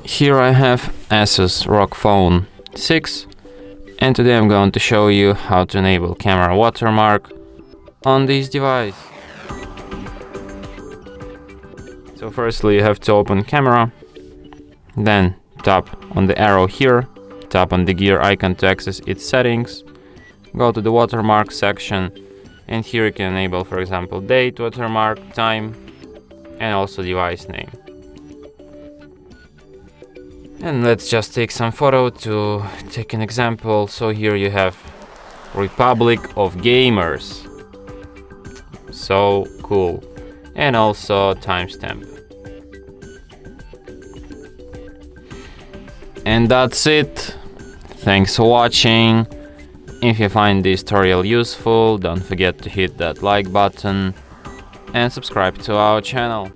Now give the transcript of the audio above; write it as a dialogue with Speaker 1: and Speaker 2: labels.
Speaker 1: Here I have Asus ROG Phone 6, and today I'm going to show you how to enable camera watermark on this device. So firstly you have to open camera, then tap on the arrow here, tap on the gear icon to access its settings, go to the watermark section, and here you can enable, for example, date watermark, time, and also device name. And let's just take some photo to take an example. So here you have Republic of Gamers. So cool. And also timestamp. And that's it. Thanks for watching. If you find this tutorial useful, don't forget to hit that like button and subscribe to our channel.